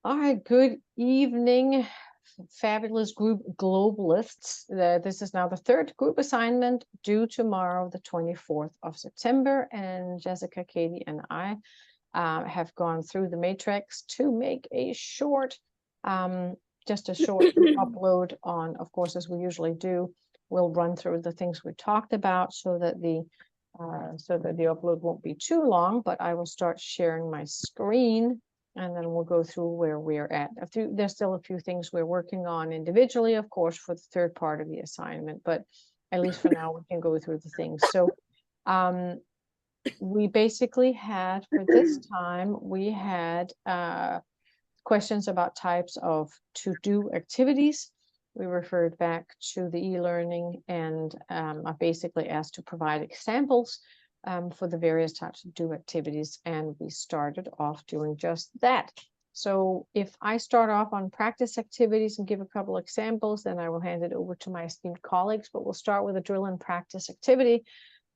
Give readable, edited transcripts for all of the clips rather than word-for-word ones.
All right, good evening, fabulous group Globalists. This is now the third group assignment due tomorrow, the 24th of September, and Jessica, Katie, and I have gone through the matrix to make a short, just a short upload on, of course, as we usually do. We'll run through the things we talked about so that the upload won't be too long, but I will start sharing my screen and then we'll go through where we're at. There's still a few things we're working on individually, of course, for the third part of the assignment, but at least for now, we can go through the things. So we basically had, for this time, we had questions about types of to-do activities. We referred back to the e-learning and I basically asked to provide examples for the various types of do activities, and we started off doing just that. So if I start off on practice activities and give a couple examples, then I will hand it over to my esteemed colleagues, but we'll start with a drill and practice activity.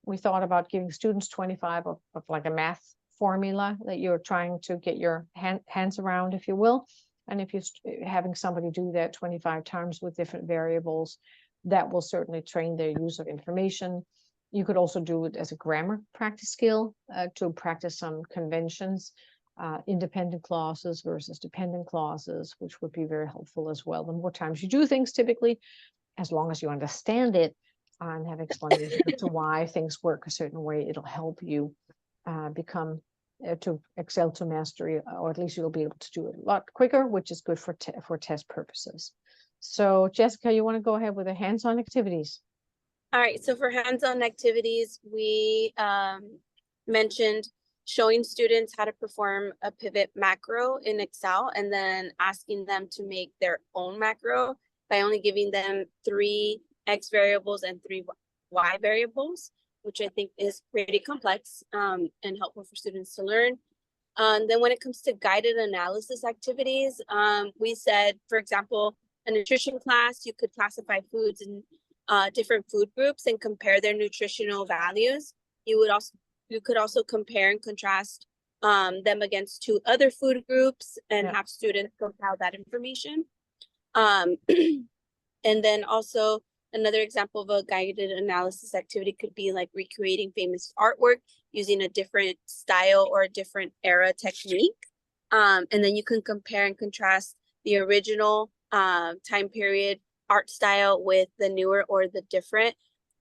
We thought about giving students 25 of like a math formula that you're trying to get your hands around, if you will. And if you're having somebody do that 25 times with different variables, that will certainly train their use of information. You could also do it as a grammar practice skill to practice some conventions, independent clauses versus dependent clauses, which would be very helpful as well. The more times you do things, typically, as long as you understand it and have explanation as to why things work a certain way, it'll help you become to excel to mastery, or at least you'll be able to do it a lot quicker, which is good for test purposes. So Jessica, you want to go ahead with the hands-on activities? All right, so for hands-on activities, we mentioned showing students how to perform a pivot macro in Excel and then asking them to make their own macro by only giving them 3 X variables and 3 Y variables, which I think is pretty complex and helpful for students to learn. Then when it comes to guided analysis activities, we said, for example, a nutrition class, you could classify foods in different food groups and compare their nutritional values. You could also compare and contrast them against 2 other food groups and have students compile that information. And then also another example of a guided analysis activity could be like recreating famous artwork using a different style or a different era technique. And then you can compare and contrast the original time period art style with the newer or the different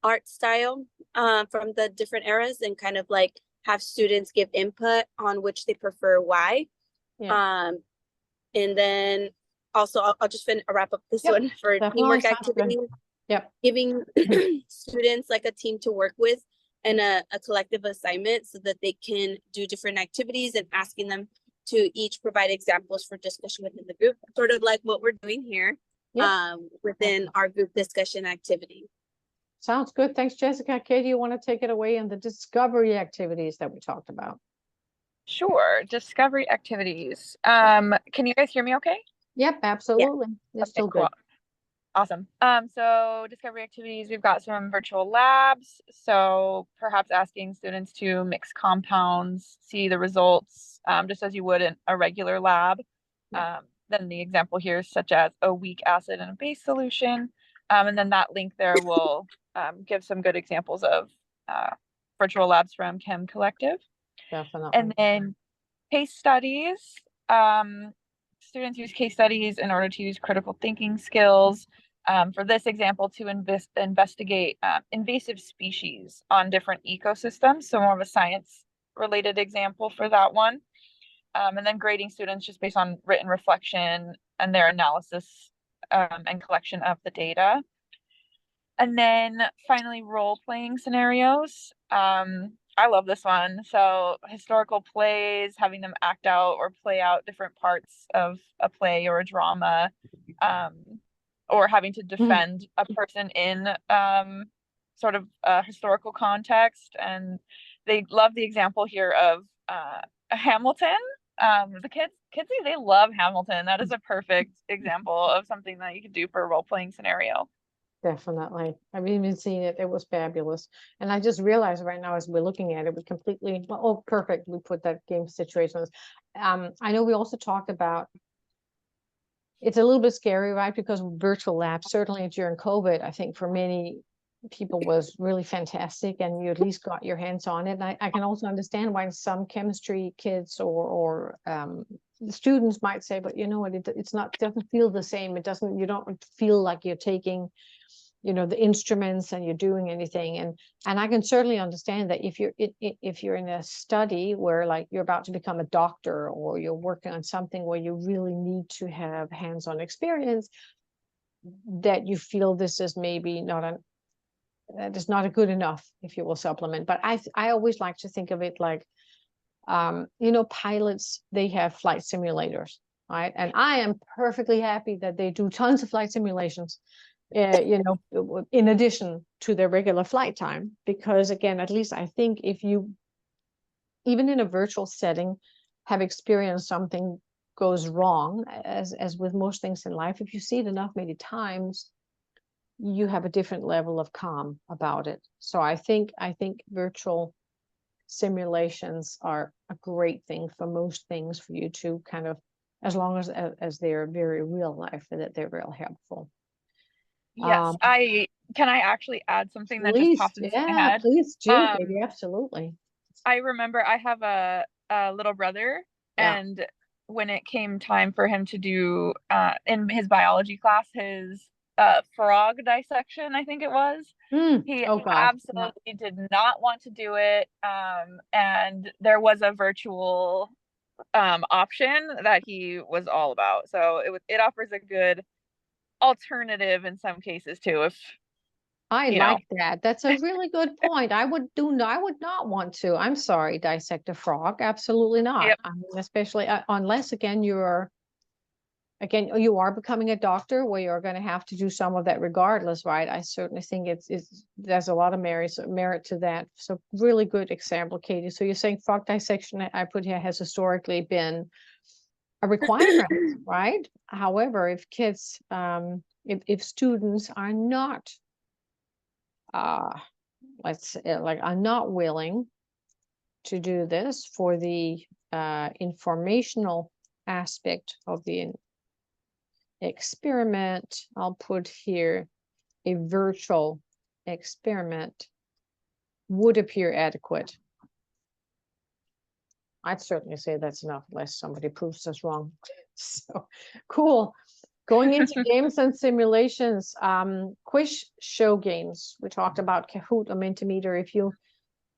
art style from the different eras, and kind of like have students give input on which they prefer why. And then also I'll just wrap up this one for teamwork activities. Giving students like a team to work with and a collective assignment so that they can do different activities, and asking them to each provide examples for discussion within the group, sort of like what we're doing here within our group discussion activity. Sounds good. Thanks, Jessica. Katie, you want to take it away in the discovery activities that we talked about? Sure. Discovery activities. Can you guys hear me okay? Yep, absolutely. It's still good. Awesome. So discovery activities, we've got some virtual labs. So perhaps asking students to mix compounds, see the results, just as you would in a regular lab. Then the example here is such as a weak acid and a base solution. And then that link there will give some good examples of virtual labs from Chem Collective. Definitely. And then case studies. Students use case studies in order to use critical thinking skills. For this example, to investigate invasive species on different ecosystems. So more of a science-related example for that one. And then grading students just based on written reflection and their analysis and collection of the data. And then finally, role-playing scenarios. I love this one. So historical plays, having them act out or play out different parts of a play or a drama, or having to defend a person in sort of a historical context. And they love the example here of Hamilton. The kids, they love Hamilton. That is a perfect example of something that you could do for a role-playing scenario. Definitely. I've even seen it. It was fabulous. And I just realized right now as we're looking at it, we completely, perfect. We put that game situation. I know we also talked about it's a little bit scary, right? Because virtual labs, certainly during COVID, I think for many people was really fantastic, and you at least got your hands on it. And I can also understand why some chemistry kids or students might say, but you know what, it's not, doesn't feel the same. It doesn't, you don't feel like you're taking, you know, the instruments and you're doing anything. And I can certainly understand that if you're in a study where like you're about to become a doctor, or you're working on something where you really need to have hands-on experience, that you feel this is maybe not a, that is not a good enough, if you will, supplement. But I always like to think of it like, you know, pilots, they have flight simulators, right? And I am perfectly happy that they do tons of flight simulations, you know, in addition to their regular flight time, because again, at least I think if you, even in a virtual setting, have experienced something goes wrong, as with most things in life, if you see it enough many times, you have a different level of calm about it. So I think virtual simulations are a great thing for most things, for you to kind of, as long as they're very real life, that they're real helpful. Yes, I actually add something that just Please, popped into my yeah, head. please do, baby, absolutely. I remember I have a little brother, Yeah. and when it came time for him to do in his biology class, his frog dissection, I think it was, he Oh God. absolutely did not want to do it. And there was a virtual option that he was all about. So it offers a good alternative in some cases too, if I you know. like that. That's a really good point. I would not want to. I'm sorry, dissect a frog. Absolutely not. Yep. I mean, especially unless again you are becoming a doctor, where you're going to have to do some of that regardless, right? I certainly think it's there's a lot of merit to that. So really good example, Katie. So you're saying frog dissection, I put here, has historically been a requirement, right? However, if kids, if students are not, let's say, like, are not willing to do this for the informational aspect of the experiment, I'll put here a virtual experiment would appear adequate. I'd certainly say that's enough, unless somebody proves us wrong. So cool. Going into games and simulations, quiz show games. We talked about Kahoot or Mentimeter. If you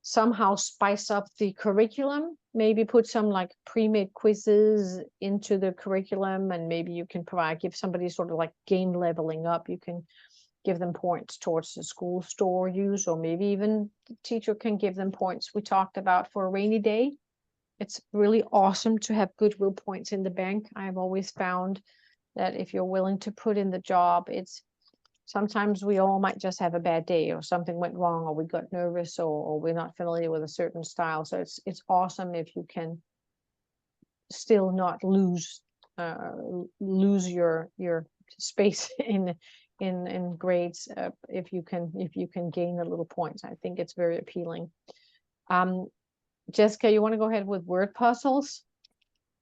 somehow spice up the curriculum, maybe put some like pre-made quizzes into the curriculum, and maybe you can give somebody sort of like game leveling up. You can give them points towards the school store use, or maybe even the teacher can give them points. We talked about for a rainy day. It's really awesome to have goodwill points in the bank. I've always found that if you're willing to put in the job, it's sometimes we all might just have a bad day, or something went wrong, or we got nervous, or we're not familiar with a certain style. So it's awesome if you can still not lose your space in grades, if you can gain a little points. I think it's very appealing. Jessica, you want to go ahead with word puzzles?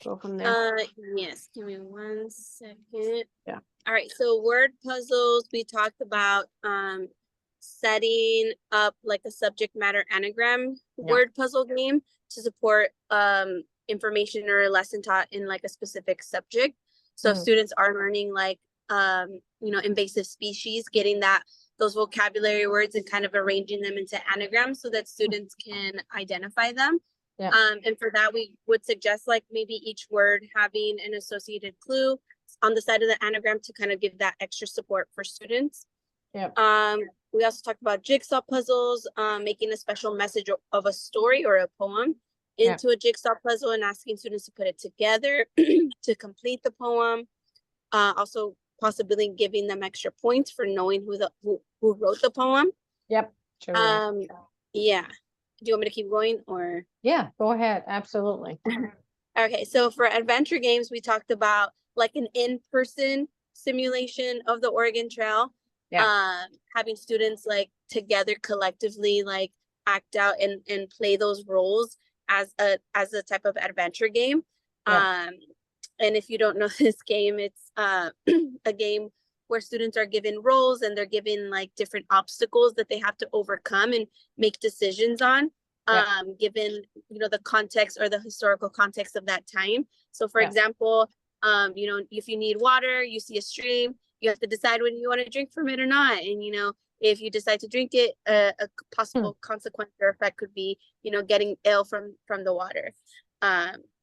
Go from there. Yes, give me 1 second. Yeah. All right, so word puzzles, we talked about setting up like a subject matter anagram word puzzle game to support information or a lesson taught in like a specific subject. So if students are learning like you know, invasive species, getting those vocabulary words and kind of arranging them into anagrams so that students can identify them. Yeah. And for that, we would suggest like maybe each word having an associated clue on the side of the anagram to kind of give that extra support for students. Yeah. We also talked about jigsaw puzzles, making a special message of a story or a poem into a jigsaw puzzle and asking students to put it together to complete the poem. Also possibly giving them extra points for knowing who wrote the poem. Yep. Sure. Yeah. Do you want me to keep going, or? Yeah, go ahead. Absolutely. Okay, so for adventure games, we talked about like an in-person simulation of the Oregon Trail. Yeah. Having students like together collectively like act out and play those roles as a type of adventure game. Yeah. And if you don't know this game, it's a game where students are given roles and they're given like different obstacles that they have to overcome and make decisions on, given, you know, the context or the historical context of that time. So for example, you know, if you need water, you see a stream, you have to decide whether you want to drink from it or not. And, you know, if you decide to drink it, a possible consequence or effect could be, you know, getting ill from the water.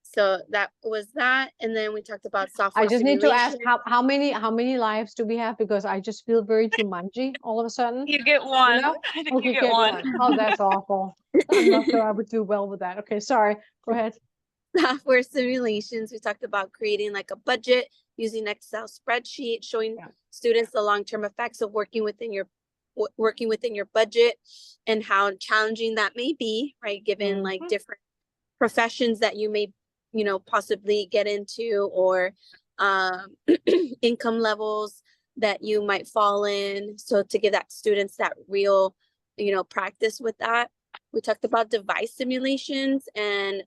So that was that. And then we talked about software I just need to ask simulation. how many lives do we have? Because I just feel very Jumanji all of a sudden. You get one. You know? I think Okay, you get one. Oh, that's awful. I'm not sure I would do well with that. Okay, sorry. Go ahead. Software simulations. We talked about creating like a budget using Excel spreadsheet, showing students the long-term effects of working within your budget and how challenging that may be, right? Given like different professions that you may, you know, possibly get into, or income levels that you might fall in. So to give that students that real, you know, practice with that. We talked about device simulations, and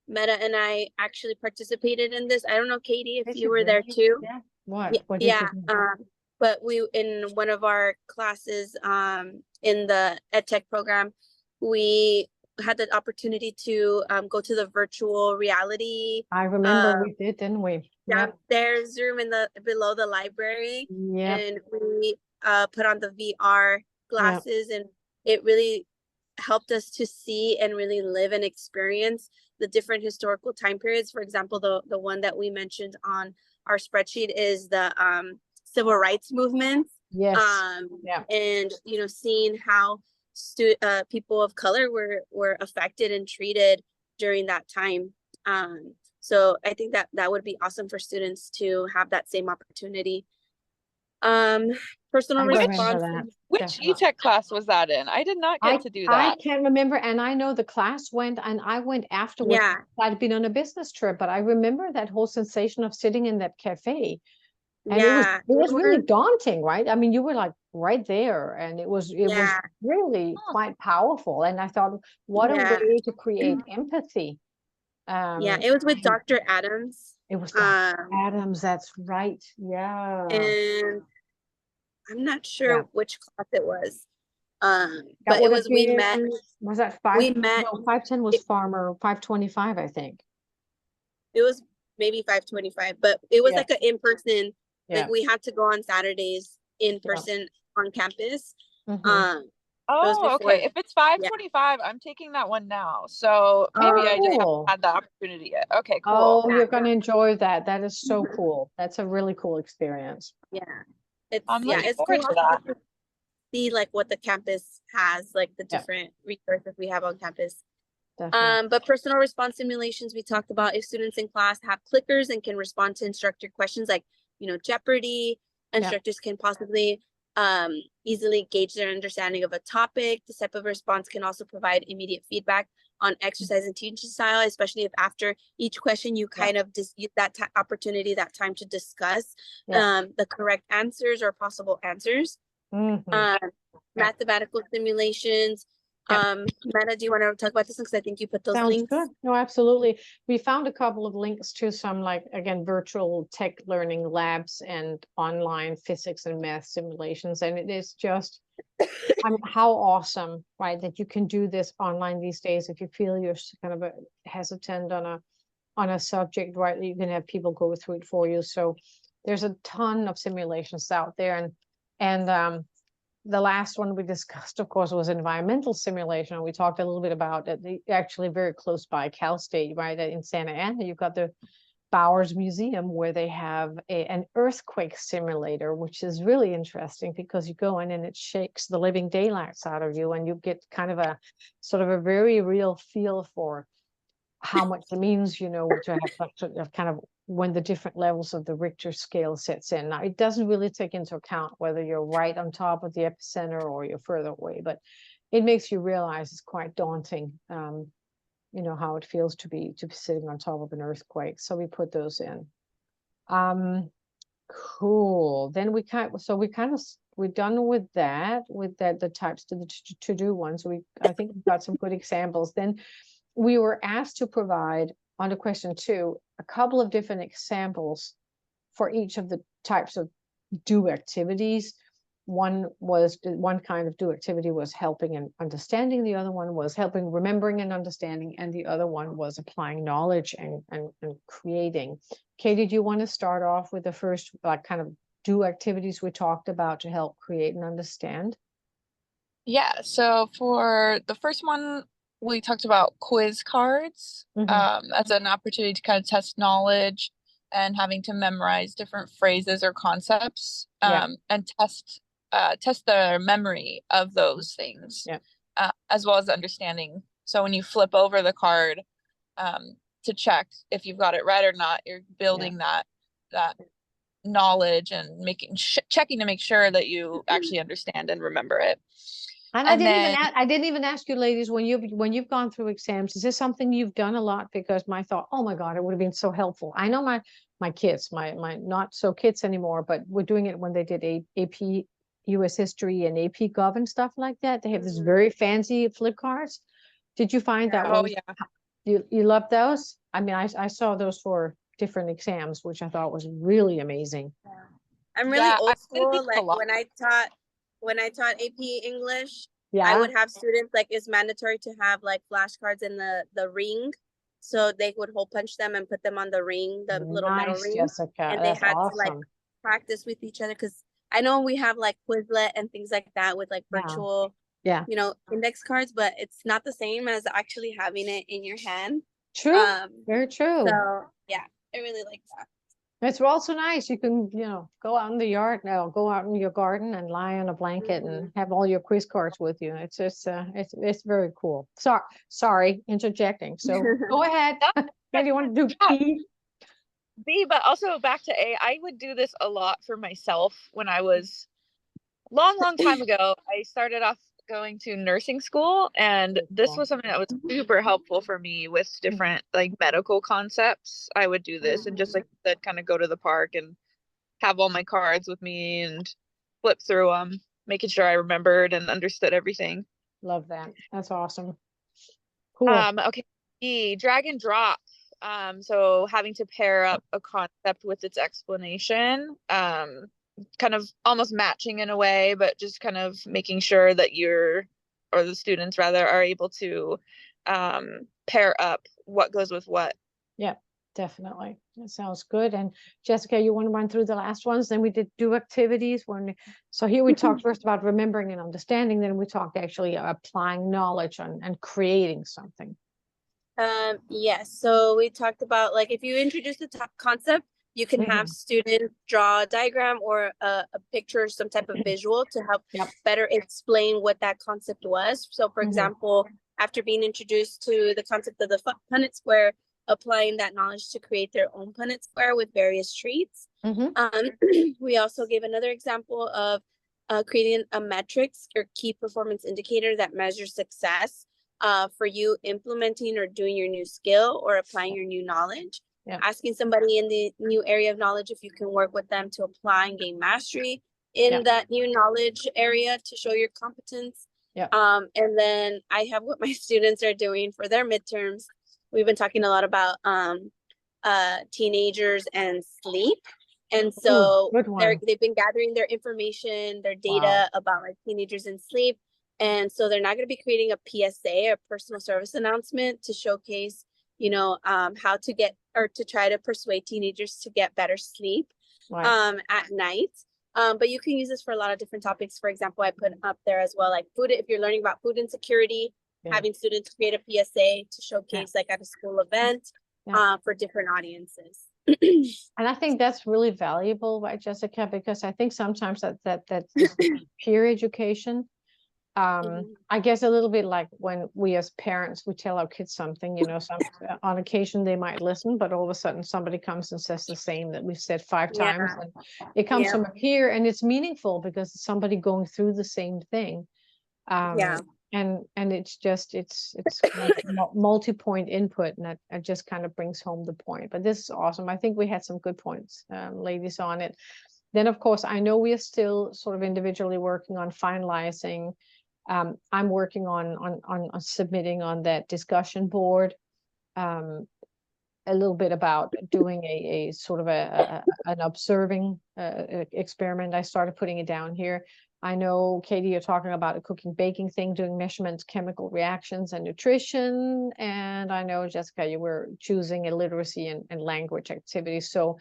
Meta and I actually participated in this. I don't know, Katie, if you were there too. Yeah. What? What did Yeah. you do? But we, in one of our classes, in the EdTech program, we had the opportunity to go to the virtual reality. I remember we did, didn't we? Downstairs room in the below the library. Yeah. And we put on the VR glasses, and it really helped us to see and really live and experience the different historical time periods. For example, the one that we mentioned on our spreadsheet is the civil rights movement. Yes. And, you know, seeing how people of color were affected and treated during that time. So I think that would be awesome for students to have that same opportunity. Personal response. Which ETEC class was that in? I did not get to do that. I can't remember, and I know the class went, and I went afterwards. Yeah. I'd been on a business trip, but I remember that whole sensation of sitting in that cafe. And yeah, it was really daunting, right? I mean, you were like right there, and it was really quite powerful. And I thought, what a way to create empathy. Yeah, it was with Dr. Adams. It was Dr. Adams, that's right. Yeah. And I'm not sure which class it was. But it was, we met. Was that 5? We met. No, 510 was Farmer, 525, I think. It was maybe 525, but it was like an in-person, like we had to go on Saturdays in person on campus. Oh, okay. If it's 525, I'm taking that one now. So maybe I just haven't had the opportunity yet. Okay, cool. Oh, you're going to enjoy that. That is so cool. That's a really cool experience. Yeah. It's, I'm looking it's forward cool to that. to see like what the campus has, like the different resources we have on campus. Definitely. But personal response simulations, we talked about if students in class have clickers and can respond to instructor questions like, you know, Jeopardy, instructors can possibly easily gauge their understanding of a topic. This type of response can also provide immediate feedback on exercise and teaching style, especially if after each question you kind of just use that opportunity, that time to discuss the correct answers or possible answers. Mathematical simulations. Meta, do you want to talk about this one? Because I think you put those links. Good. No, absolutely. We found a couple of links to some, like, again, virtual tech learning labs and online physics and math simulations. And it is just, I mean, how awesome, right, that you can do this online these days. If you feel you're kind of hesitant on a subject, right, you can have people go through it for you. So there's a ton of simulations out there. And the last one we discussed, of course, was environmental simulation. We talked a little bit about it, actually very close by Cal State, right? In Santa Ana, you've got the Bowers Museum where they have an earthquake simulator, which is really interesting because you go in and it shakes the living daylights out of you, and you get kind of a sort of a very real feel for how much it means, you know, to have kind of when the different levels of the Richter scale sets in. Now, it doesn't really take into account whether you're right on top of the epicenter or you're further away, but it makes you realize it's quite daunting, you know, how it feels to be sitting on top of an earthquake. So we put those in. Cool. Then we're done with the types to do ones. I think we've got some good examples. Then we were asked to provide, under question 2, a couple of different examples for each of the types of do activities. One kind of do activity was helping and understanding, the other one was helping, remembering and understanding, and the other one was applying knowledge and creating. Katie, do you want to start off with the first kind of do activities we talked about to help create and understand? Yeah, so for the first one, we talked about quiz cards as an opportunity to kind of test knowledge and having to memorize different phrases or concepts and test their memory of those things, as well as understanding. So when you flip over the card to check if you've got it right or not, you're building that knowledge and checking to make sure that you actually understand and remember it. And I didn't even ask you, ladies, when you've gone through exams, is this something you've done a lot? Because my thought, oh my God, it would have been so helpful. I know my kids, my not so kids anymore, but we're doing it when they did AP US History and AP Gov and stuff like that. They have this very fancy flip cards. Did you find that one? You love those? I mean, I saw those for different exams, which I thought was really amazing. I'm really old school. Like when I taught AP English, I would have students, like, it's mandatory to have like flashcards in the ring, so they would hole punch them and put them on the ring, the little metal ring, Jessica. and they had to like practice with each other, because I know we have like Quizlet and things like that with like virtual index cards, but it's not the same as actually having it in your hand. True. Very true. So yeah, I really like that. It's also nice. You can, go out in the yard now, go out in your garden and lie on a blanket and have all your quiz cards with you. It's just, it's very cool. Sorry, interjecting. So go ahead. What do you want to do? B, but also back to A, I would do this a lot for myself when I was long time ago. I started off going to nursing school, and this was something that was super helpful for me with different like medical concepts. I would do this and just like that, kind of go to the park and have all my cards with me and flip through them, making sure I remembered and understood everything. Love that. That's awesome. Cool. Okay, E, drag and drop. So having to pair up a concept with its explanation, kind of almost matching in a way, but just kind of making sure that the students rather are able to pair up what goes with what. Yeah, definitely. That sounds good. And Jessica, you want to run through the last ones? Then we did do activities. So here we talked first about remembering and understanding, then we talked actually applying knowledge and creating something. Yes, so we talked about, like, if you introduce the top concept, you can have students draw a diagram or a picture, some type of visual to help better explain what that concept was. So for example, after being introduced to the concept of the Punnett square, applying that knowledge to create their own Punnett square with various treats. We also gave another example of creating a metrics or key performance indicator that measures success for you implementing or doing your new skill or applying your new knowledge. Asking somebody in the new area of knowledge if you can work with them to apply and gain mastery in that new knowledge area to show your competence. And then I have what my students are doing for their midterms. We've been talking a lot about teenagers and sleep. And so they've been gathering their information, their data about like teenagers and sleep. And so they're not going to be creating a PSA, a personal service announcement, to showcase, how to get or to try to persuade teenagers to get better sleep at night. But you can use this for a lot of different topics. For example, I put up there as well, like food, if you're learning about food insecurity, having students create a PSA to showcase like at a school event for different audiences. And I think that's really valuable, right, Jessica? Because I think sometimes that peer education, I guess a little bit like when we as parents, we tell our kids something, on occasion they might listen, but all of a sudden somebody comes and says the same that we've said 5 times, and it comes from a peer, and it's meaningful because it's somebody going through the same thing. And it's just it's like multi-point input, and it just kind of brings home the point. But this is awesome. I think we had some good points, ladies, on it. Then of course I know we are still sort of individually working on finalizing. I'm working on submitting on that discussion board. a little bit about doing a sort of an observing experiment. I started putting it down here. I know, Katie, you're talking about a cooking baking thing, doing measurements, chemical reactions, and nutrition. And I know, Jessica, you were choosing a literacy and language activity. So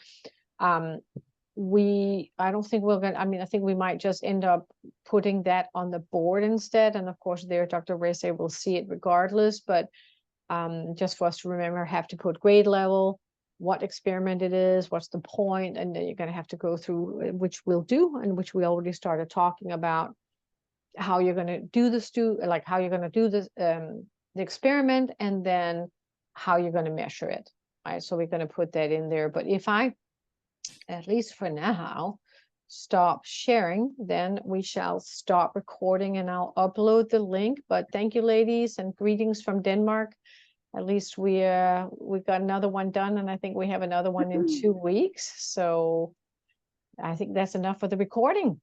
I don't think we're gonna, I mean, I think we might just end up putting that on the board instead. And of course, there, Dr. Rese will see it regardless, but just for us to remember, have to put grade level, what experiment it is, what's the point, and then you're going to have to go through, which we'll do, and which we already started talking about, how you're going to do this, like how you're going to do this, the experiment, and then how you're going to measure it. Right, so we're going to put that in there. But if I, at least for now, stop sharing, then we shall stop recording and I'll upload the link. But thank you, ladies, and greetings from Denmark. At least we got another one done, and I think we have another one in 2 weeks. So I think that's enough for the recording.